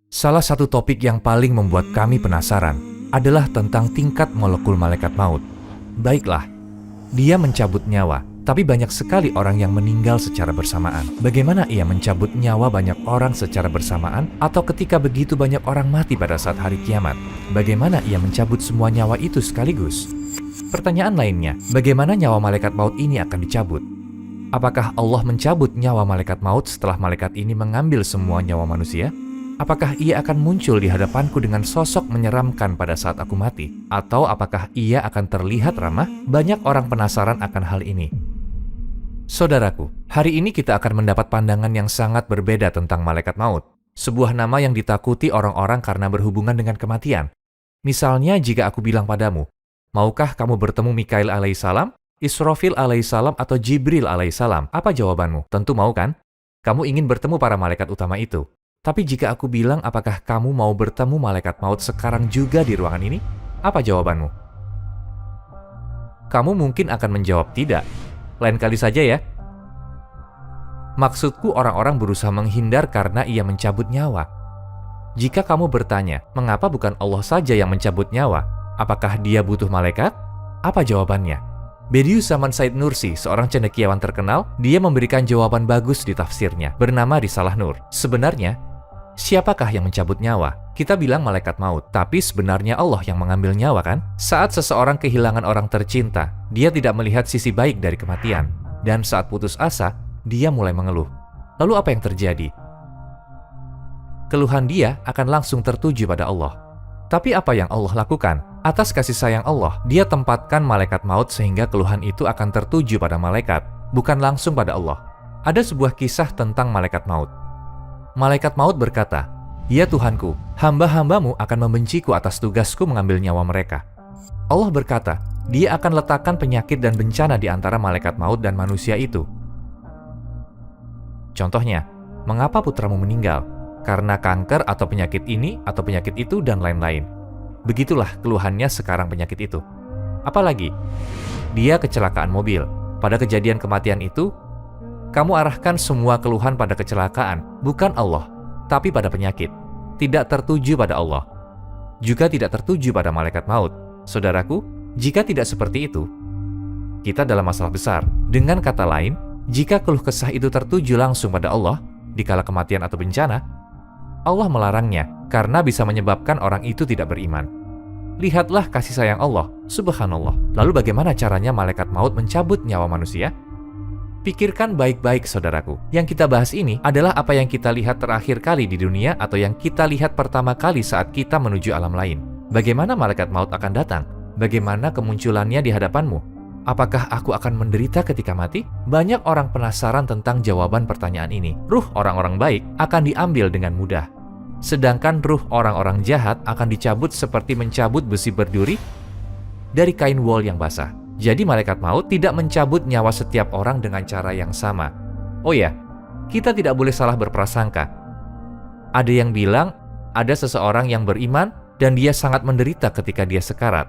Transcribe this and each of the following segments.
Salah satu topik yang paling membuat kami penasaran adalah tentang tingkat molekul malaikat maut. Baiklah, dia mencabut nyawa, tapi banyak sekali orang yang meninggal secara bersamaan. Bagaimana ia mencabut nyawa banyak orang secara bersamaan, atau ketika begitu banyak orang mati pada saat hari kiamat? Bagaimana ia mencabut semua nyawa itu sekaligus? Pertanyaan lainnya, bagaimana nyawa malaikat maut ini akan dicabut? Apakah Allah mencabut nyawa malaikat maut setelah malaikat ini mengambil semua nyawa manusia? Apakah ia akan muncul di hadapanku dengan sosok menyeramkan pada saat aku mati? Atau apakah ia akan terlihat ramah? Banyak orang penasaran akan hal ini. Saudaraku, hari ini kita akan mendapat pandangan yang sangat berbeda tentang malaikat maut. Sebuah nama yang ditakuti orang-orang karena berhubungan dengan kematian. Misalnya jika aku bilang padamu, maukah kamu bertemu Mikail alaihissalam, Israfil alaihissalam, atau Jibril alaihissalam? Apa jawabanmu? Tentu mau kan? Kamu ingin bertemu para malaikat utama itu. Tapi jika aku bilang apakah kamu mau bertemu malaikat maut sekarang juga di ruangan ini? Apa jawabanmu? Kamu mungkin akan menjawab tidak. Lain kali saja ya. Maksudku orang-orang berusaha menghindar karena ia mencabut nyawa. Jika kamu bertanya, mengapa bukan Allah saja yang mencabut nyawa? Apakah dia butuh malaikat? Apa jawabannya? Bediüz Zaman Said Nursi, seorang cendekiawan terkenal, dia memberikan jawaban bagus di tafsirnya, bernama Risalah Nur. Sebenarnya, siapakah yang mencabut nyawa? Kita bilang malaikat maut, tapi sebenarnya Allah yang mengambil nyawa kan? Saat seseorang kehilangan orang tercinta, dia tidak melihat sisi baik dari kematian. Dan saat putus asa, dia mulai mengeluh. Lalu apa yang terjadi? Keluhan dia akan langsung tertuju pada Allah. Tapi apa yang Allah lakukan? Atas kasih sayang Allah, dia tempatkan malaikat maut sehingga keluhan itu akan tertuju pada malaikat, bukan langsung pada Allah. Ada sebuah kisah tentang malaikat maut. Malaikat maut berkata, "Ya Tuhanku, hamba-hambamu akan membenciku atas tugasku mengambil nyawa mereka." Allah berkata, dia akan letakkan penyakit dan bencana di antara malaikat maut dan manusia itu. Contohnya, mengapa putramu meninggal? Karena kanker atau penyakit ini atau penyakit itu dan lain-lain. Begitulah keluhannya sekarang penyakit itu. Apalagi, dia kecelakaan mobil. Pada kejadian kematian itu, kamu arahkan semua keluhan pada kecelakaan, bukan Allah, tapi pada penyakit. Tidak tertuju pada Allah. Juga tidak tertuju pada malaikat maut. Saudaraku, jika tidak seperti itu, kita dalam masalah besar. Dengan kata lain, jika keluh kesah itu tertuju langsung pada Allah, dikala kematian atau bencana, Allah melarangnya karena bisa menyebabkan orang itu tidak beriman. Lihatlah kasih sayang Allah, subhanallah. Lalu bagaimana caranya malaikat maut mencabut nyawa manusia? Pikirkan baik-baik saudaraku. Yang kita bahas ini adalah apa yang kita lihat terakhir kali di dunia atau yang kita lihat pertama kali saat kita menuju alam lain. Bagaimana malaikat maut akan datang? Bagaimana kemunculannya di hadapanmu? Apakah aku akan menderita ketika mati? Banyak orang penasaran tentang jawaban pertanyaan ini. Ruh orang-orang baik akan diambil dengan mudah. Sedangkan ruh orang-orang jahat akan dicabut seperti mencabut besi berduri dari kain wol yang basah. Jadi malaikat maut tidak mencabut nyawa setiap orang dengan cara yang sama. Oh ya, kita tidak boleh salah berprasangka. Ada yang bilang ada seseorang yang beriman dan dia sangat menderita ketika dia sekarat.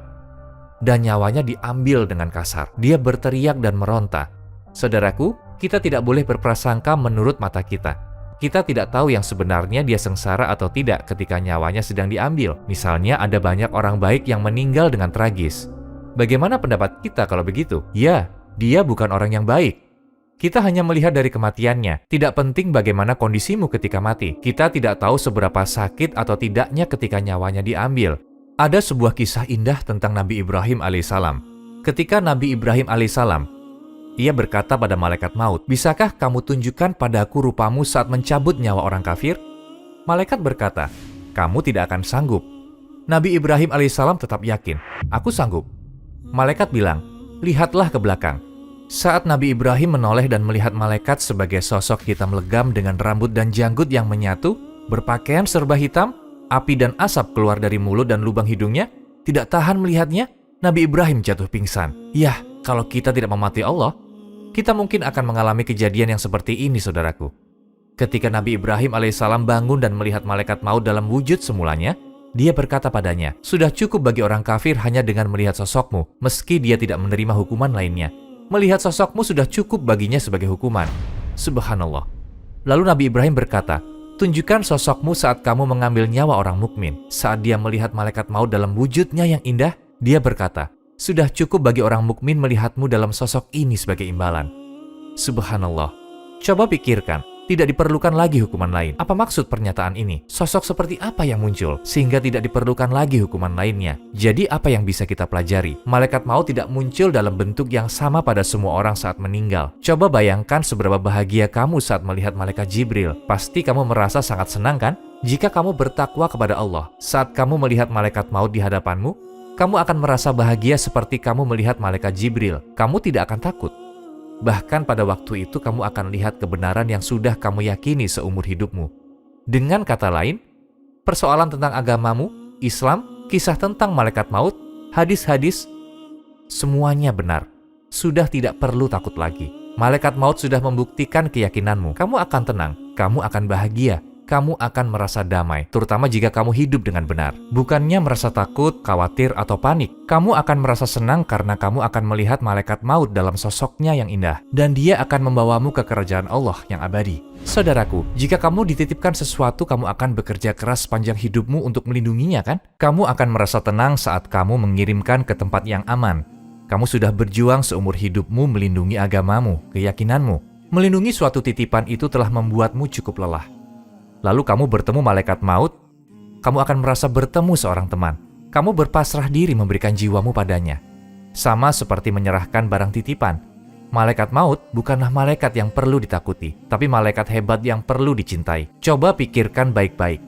Dan nyawanya diambil dengan kasar. Dia berteriak dan meronta. Saudaraku, kita tidak boleh berprasangka menurut mata kita. Kita tidak tahu yang sebenarnya dia sengsara atau tidak ketika nyawanya sedang diambil. Misalnya ada banyak orang baik yang meninggal dengan tragis. Bagaimana pendapat kita kalau begitu? Ya, dia bukan orang yang baik. Kita hanya melihat dari kematiannya. Tidak penting bagaimana kondisimu ketika mati. Kita tidak tahu seberapa sakit atau tidaknya ketika nyawanya diambil. Ada sebuah kisah indah tentang Nabi Ibrahim alaihissalam. Ketika Nabi Ibrahim alaihissalam, ia berkata pada malaikat maut, "Bisakah kamu tunjukkan padaku rupamu saat mencabut nyawa orang kafir?" Malaikat berkata, "Kamu tidak akan sanggup." Nabi Ibrahim alaihissalam tetap yakin, "Aku sanggup." Malaikat bilang, "Lihatlah ke belakang." Saat Nabi Ibrahim menoleh dan melihat malaikat sebagai sosok hitam legam dengan rambut dan janggut yang menyatu, berpakaian serba hitam, api dan asap keluar dari mulut dan lubang hidungnya, tidak tahan melihatnya, Nabi Ibrahim jatuh pingsan. Yah, kalau kita tidak memati Allah, kita mungkin akan mengalami kejadian yang seperti ini, saudaraku. Ketika Nabi Ibrahim alaihissalam bangun dan melihat malaikat maut dalam wujud semulanya, dia berkata padanya, "Sudah cukup bagi orang kafir hanya dengan melihat sosokmu, meski dia tidak menerima hukuman lainnya. Melihat sosokmu sudah cukup baginya sebagai hukuman." Subhanallah. Lalu Nabi Ibrahim berkata, Tunjukkan sosokmu saat kamu mengambil nyawa orang mukmin. Saat dia melihat malaikat maut dalam wujudnya yang indah, dia berkata, sudah cukup bagi orang mukmin melihatmu dalam sosok ini sebagai imbalan. Subhanallah. Coba pikirkan, tidak diperlukan lagi hukuman lain. Apa maksud pernyataan ini? Sosok seperti apa yang muncul sehingga tidak diperlukan lagi hukuman lainnya? Jadi apa yang bisa kita pelajari? Malaikat maut tidak muncul dalam bentuk yang sama pada semua orang saat meninggal. Coba bayangkan seberapa bahagia kamu saat melihat malaikat Jibril. Pasti kamu merasa sangat senang kan? Jika kamu bertakwa kepada Allah, saat kamu melihat malaikat maut di hadapanmu, kamu akan merasa bahagia seperti kamu melihat malaikat Jibril. Kamu tidak akan takut. Bahkan pada waktu itu kamu akan lihat kebenaran yang sudah kamu yakini seumur hidupmu. Dengan kata lain, persoalan tentang agamamu, Islam, kisah tentang malaikat maut, hadis-hadis, semuanya benar. Sudah tidak perlu takut lagi. Malaikat maut sudah membuktikan keyakinanmu. Kamu akan tenang, kamu akan bahagia. Kamu akan merasa damai, terutama jika kamu hidup dengan benar. Bukannya merasa takut, khawatir, atau panik. Kamu akan merasa senang karena kamu akan melihat malaikat maut dalam sosoknya yang indah. Dan dia akan membawamu ke kerajaan Allah yang abadi. Saudaraku, jika kamu dititipkan sesuatu, kamu akan bekerja keras sepanjang hidupmu untuk melindunginya, kan? Kamu akan merasa tenang saat kamu mengirimkan ke tempat yang aman. Kamu sudah berjuang seumur hidupmu melindungi agamamu, keyakinanmu. Melindungi suatu titipan itu telah membuatmu cukup lelah. Lalu kamu bertemu malaikat maut, kamu akan merasa bertemu seorang teman. Kamu berpasrah diri memberikan jiwamu padanya. Sama seperti menyerahkan barang titipan. Malaikat maut bukanlah malaikat yang perlu ditakuti, tapi malaikat hebat yang perlu dicintai. Coba pikirkan baik-baik.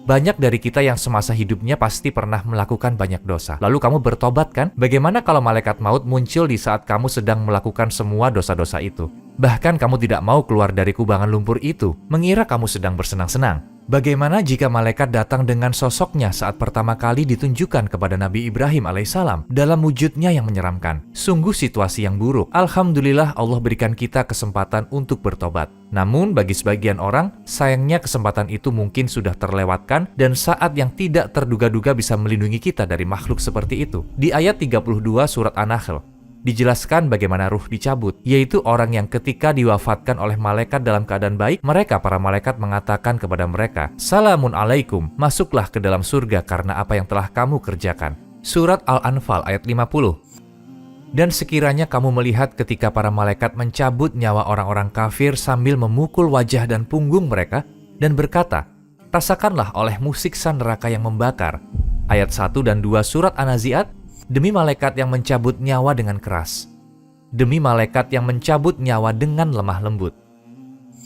Banyak dari kita yang semasa hidupnya pasti pernah melakukan banyak dosa. Lalu kamu bertobat kan? Bagaimana kalau malaikat maut muncul di saat kamu sedang melakukan semua dosa-dosa itu? Bahkan kamu tidak mau keluar dari kubangan lumpur itu, mengira kamu sedang bersenang-senang. Bagaimana jika malaikat datang dengan sosoknya saat pertama kali ditunjukkan kepada Nabi Ibrahim alaihissalam dalam wujudnya yang menyeramkan? Sungguh situasi yang buruk. Alhamdulillah Allah berikan kita kesempatan untuk bertobat. Namun bagi sebagian orang, sayangnya kesempatan itu mungkin sudah terlewatkan dan saat yang tidak terduga-duga bisa melindungi kita dari makhluk seperti itu. Di ayat 32 surat An-Nahl, dijelaskan bagaimana ruh dicabut, yaitu orang yang ketika diwafatkan oleh malaikat dalam keadaan baik, para malaikat mengatakan kepada mereka, "Salamun alaikum, masuklah ke dalam surga karena apa yang telah kamu kerjakan." Surat Al-Anfal ayat 50. Dan sekiranya kamu melihat ketika para malaikat mencabut nyawa orang-orang kafir sambil memukul wajah dan punggung mereka dan berkata, "Rasakanlah olehmu siksa neraka yang membakar." Ayat 1 dan 2 surat An-Nazi'at, demi malaikat yang mencabut nyawa dengan keras, demi malaikat yang mencabut nyawa dengan lemah lembut.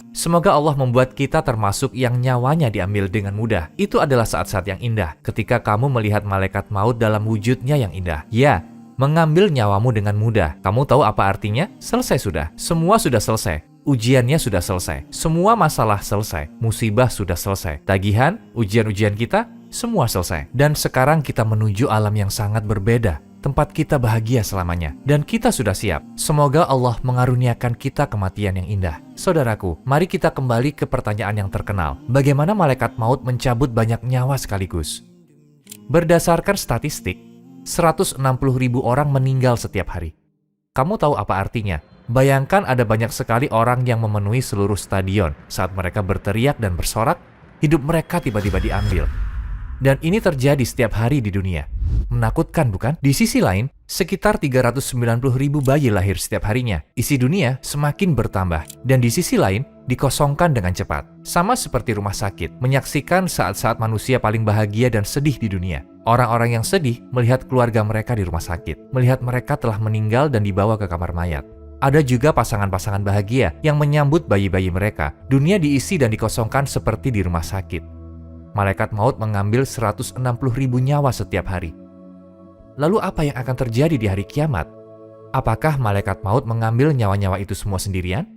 Semoga Allah membuat kita termasuk yang nyawanya diambil dengan mudah. Itu adalah saat-saat yang indah, ketika kamu melihat malaikat maut dalam wujudnya yang indah. Ya, mengambil nyawamu dengan mudah. Kamu tahu apa artinya? Selesai sudah. Semua sudah selesai. Ujiannya sudah selesai. Semua masalah selesai. Musibah sudah selesai. Tagihan, ujian-ujian kita, semua selesai. Dan sekarang kita menuju alam yang sangat berbeda. Tempat kita bahagia selamanya. Dan kita sudah siap. Semoga Allah mengaruniakan kita kematian yang indah. Saudaraku, mari kita kembali ke pertanyaan yang terkenal. Bagaimana malaikat maut mencabut banyak nyawa sekaligus? Berdasarkan statistik, 160.000 orang meninggal setiap hari. Kamu tahu apa artinya? Bayangkan ada banyak sekali orang yang memenuhi seluruh stadion. Saat mereka berteriak dan bersorak, hidup mereka tiba-tiba diambil. Dan ini terjadi setiap hari di dunia. Menakutkan bukan? Di sisi lain, sekitar 390.000 bayi lahir setiap harinya. Isi dunia semakin bertambah. Dan di sisi lain, dikosongkan dengan cepat. Sama seperti rumah sakit, menyaksikan saat-saat manusia paling bahagia dan sedih di dunia. Orang-orang yang sedih melihat keluarga mereka di rumah sakit. Melihat mereka telah meninggal dan dibawa ke kamar mayat. Ada juga pasangan-pasangan bahagia yang menyambut bayi-bayi mereka. Dunia diisi dan dikosongkan seperti di rumah sakit. Malaikat maut mengambil 160.000 nyawa setiap hari. Lalu apa yang akan terjadi di hari kiamat? Apakah malaikat maut mengambil nyawa-nyawa itu semua sendirian?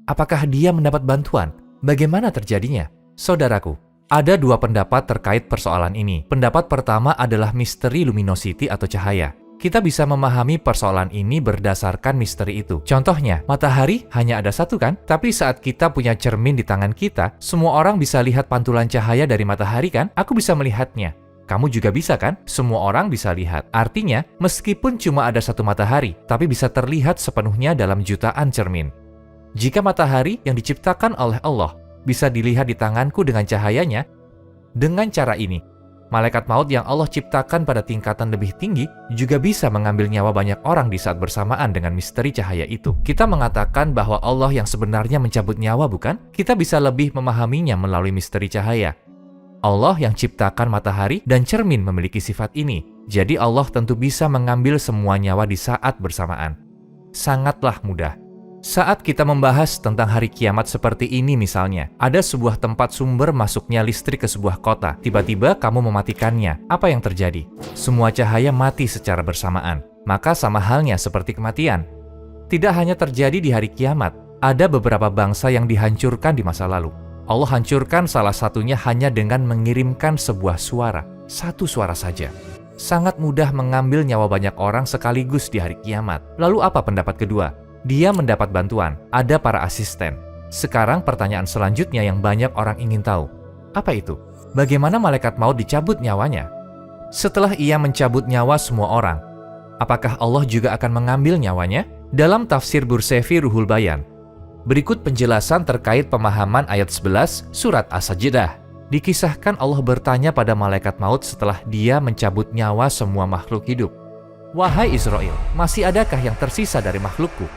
Apakah dia mendapat bantuan? Bagaimana terjadinya? Saudaraku, ada dua pendapat terkait persoalan ini. Pendapat pertama adalah misteri luminosity atau cahaya. Kita bisa memahami persoalan ini berdasarkan misteri itu. Contohnya, matahari hanya ada satu kan? Tapi saat kita punya cermin di tangan kita, semua orang bisa lihat pantulan cahaya dari matahari kan? Aku bisa melihatnya. Kamu juga bisa kan? Semua orang bisa lihat. Artinya, meskipun cuma ada satu matahari, tapi bisa terlihat sepenuhnya dalam jutaan cermin. Jika matahari yang diciptakan oleh Allah bisa dilihat di tanganku dengan cahayanya. Dengan cara ini, malaikat maut yang Allah ciptakan pada tingkatan lebih tinggi juga bisa mengambil nyawa banyak orang di saat bersamaan dengan misteri cahaya itu. Kita mengatakan bahwa Allah yang sebenarnya mencabut nyawa, bukan? Kita bisa lebih memahaminya melalui misteri cahaya. Allah yang ciptakan matahari dan cermin memiliki sifat ini. Jadi Allah tentu bisa mengambil semua nyawa di saat bersamaan. Sangatlah mudah. Saat kita membahas tentang hari kiamat seperti ini misalnya, ada sebuah tempat sumber masuknya listrik ke sebuah kota. Tiba-tiba kamu mematikannya. Apa yang terjadi? Semua cahaya mati secara bersamaan. Maka sama halnya seperti kematian. Tidak hanya terjadi di hari kiamat, ada beberapa bangsa yang dihancurkan di masa lalu. Allah hancurkan salah satunya hanya dengan mengirimkan sebuah suara. Satu suara saja. Sangat mudah mengambil nyawa banyak orang sekaligus di hari kiamat. Lalu apa pendapat kedua? Dia mendapat bantuan, ada para asisten. Sekarang pertanyaan selanjutnya yang banyak orang ingin tahu. Apa itu? Bagaimana malaikat maut dicabut nyawanya? Setelah ia mencabut nyawa semua orang, apakah Allah juga akan mengambil nyawanya? Dalam tafsir Bursefi Ruhul Bayan, berikut penjelasan terkait pemahaman ayat 11 surat As-Sajdah. Dikisahkan Allah bertanya pada malaikat maut setelah dia mencabut nyawa semua makhluk hidup. Wahai Israel, masih adakah yang tersisa dari makhlukku?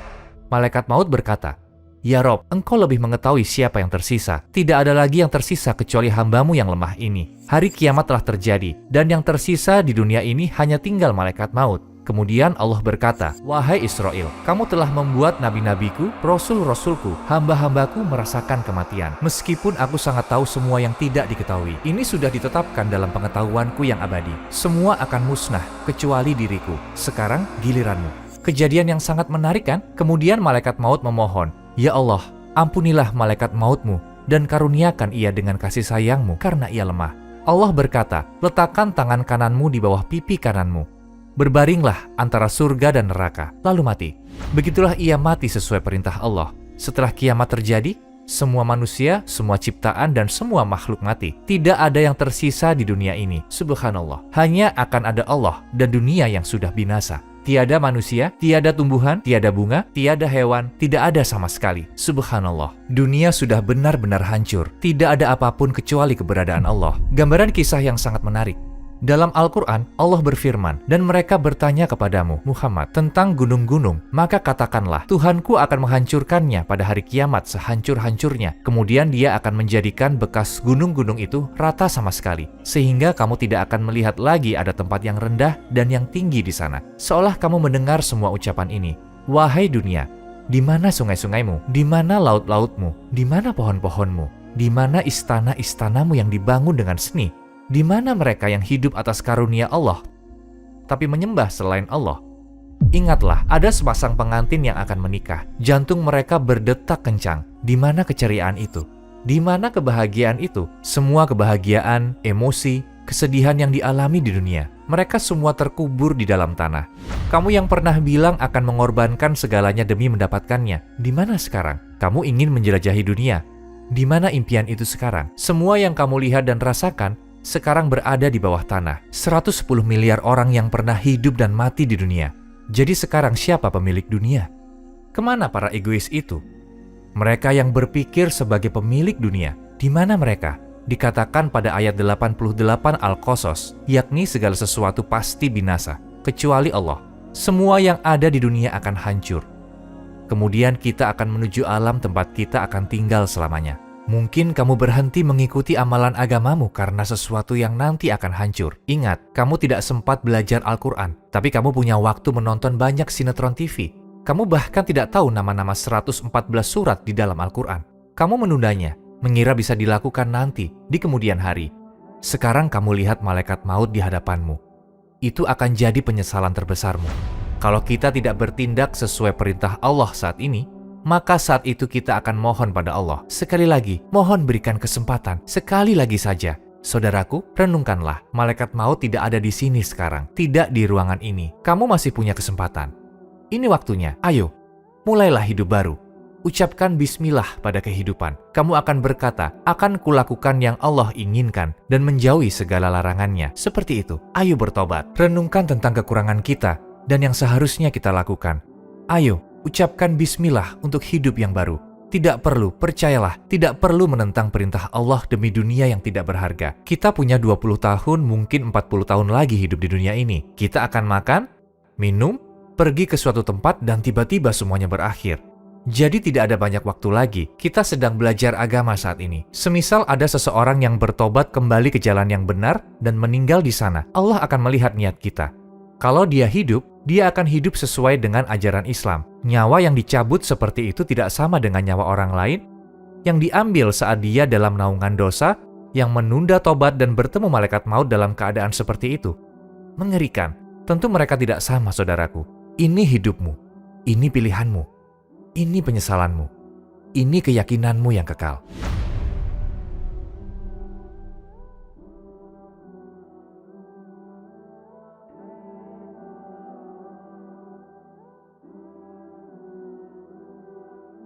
Malaikat maut berkata, Ya Rob, engkau lebih mengetahui siapa yang tersisa. Tidak ada lagi yang tersisa kecuali hambamu yang lemah ini. Hari kiamat telah terjadi, dan yang tersisa di dunia ini hanya tinggal malaikat maut. Kemudian Allah berkata, Wahai Israel, kamu telah membuat nabi-nabiku, rasul-rasulku, hamba-hambaku merasakan kematian. Meskipun aku sangat tahu semua yang tidak diketahui. Ini sudah ditetapkan dalam pengetahuanku yang abadi. Semua akan musnah, kecuali diriku. Sekarang giliranmu. Kejadian yang sangat menarik kan? Kemudian malaikat maut memohon, Ya Allah, ampunilah malaikat mautmu dan karuniakan ia dengan kasih sayangmu karena ia lemah. Allah berkata, letakkan tangan kananmu di bawah pipi kananmu. Berbaringlah antara surga dan neraka, lalu mati. Begitulah ia mati sesuai perintah Allah. Setelah kiamat terjadi, semua manusia, semua ciptaan, dan semua makhluk mati. Tidak ada yang tersisa di dunia ini, subhanallah. Hanya akan ada Allah dan dunia yang sudah binasa. Tiada manusia, tiada tumbuhan, tiada bunga, tiada hewan, tidak ada sama sekali. Subhanallah. Dunia sudah benar-benar hancur. Tidak ada apapun kecuali keberadaan Allah. Gambaran kisah yang sangat menarik. Dalam Al-Quran, Allah berfirman, dan mereka bertanya kepadamu, Muhammad, tentang gunung-gunung. Maka katakanlah, Tuhanku akan menghancurkannya pada hari kiamat sehancur-hancurnya. Kemudian dia akan menjadikan bekas gunung-gunung itu rata sama sekali. Sehingga kamu tidak akan melihat lagi ada tempat yang rendah dan yang tinggi di sana. Seolah kamu mendengar semua ucapan ini. Wahai dunia, di mana sungai-sungaimu? Di mana laut-lautmu? Di mana pohon-pohonmu? Di mana istana-istanamu yang dibangun dengan seni? Di mana mereka yang hidup atas karunia Allah, tapi menyembah selain Allah? Ingatlah, ada sepasang pengantin yang akan menikah. Jantung mereka berdetak kencang. Di mana keceriaan itu? Di mana kebahagiaan itu? Semua kebahagiaan, emosi, kesedihan yang dialami di dunia, mereka semua terkubur di dalam tanah. Kamu yang pernah bilang akan mengorbankan segalanya demi mendapatkannya, di mana sekarang? Kamu ingin menjelajahi dunia. Di mana impian itu sekarang? Semua yang kamu lihat dan rasakan sekarang berada di bawah tanah. 110 miliar orang yang pernah hidup dan mati di dunia. Jadi sekarang siapa pemilik dunia? Kemana para egois itu? Mereka yang berpikir sebagai pemilik dunia, di mana mereka? Dikatakan pada ayat 88 Al-Qasas, yakni segala sesuatu pasti binasa, kecuali Allah. Semua yang ada di dunia akan hancur. Kemudian kita akan menuju alam tempat kita akan tinggal selamanya. Mungkin kamu berhenti mengikuti amalan agamamu karena sesuatu yang nanti akan hancur. Ingat, kamu tidak sempat belajar Al-Quran, tapi kamu punya waktu menonton banyak sinetron TV. Kamu bahkan tidak tahu nama-nama 114 surat di dalam Al-Quran. Kamu menundanya, mengira bisa dilakukan nanti, di kemudian hari. Sekarang kamu lihat malaikat maut di hadapanmu. Itu akan jadi penyesalan terbesarmu. Kalau kita tidak bertindak sesuai perintah Allah saat ini, maka saat itu kita akan mohon pada Allah. Sekali lagi, mohon berikan kesempatan. Sekali lagi saja. Saudaraku, renungkanlah. Malaikat maut tidak ada di sini sekarang. Tidak di ruangan ini. Kamu masih punya kesempatan. Ini waktunya. Ayo, mulailah hidup baru. Ucapkan bismillah pada kehidupan. Kamu akan berkata, akan kulakukan yang Allah inginkan dan menjauhi segala larangannya. Seperti itu. Ayo bertobat. Renungkan tentang kekurangan kita dan yang seharusnya kita lakukan. Ayo, ucapkan bismillah untuk hidup yang baru. Tidak perlu, percayalah, tidak perlu menentang perintah Allah demi dunia yang tidak berharga. Kita punya 20 tahun, mungkin 40 tahun lagi hidup di dunia ini. Kita akan makan, minum, pergi ke suatu tempat, dan tiba-tiba semuanya berakhir. Jadi tidak ada banyak waktu lagi. Kita sedang belajar agama saat ini. Semisal ada seseorang yang bertobat kembali ke jalan yang benar dan meninggal di sana, Allah akan melihat niat kita. Kalau dia hidup, dia akan hidup sesuai dengan ajaran Islam. Nyawa yang dicabut seperti itu tidak sama dengan nyawa orang lain yang diambil saat dia dalam naungan dosa, yang menunda tobat dan bertemu malaikat maut dalam keadaan seperti itu. Mengerikan. Tentu mereka tidak sama, saudaraku. Ini hidupmu. Ini pilihanmu. Ini penyesalanmu. Ini keyakinanmu yang kekal.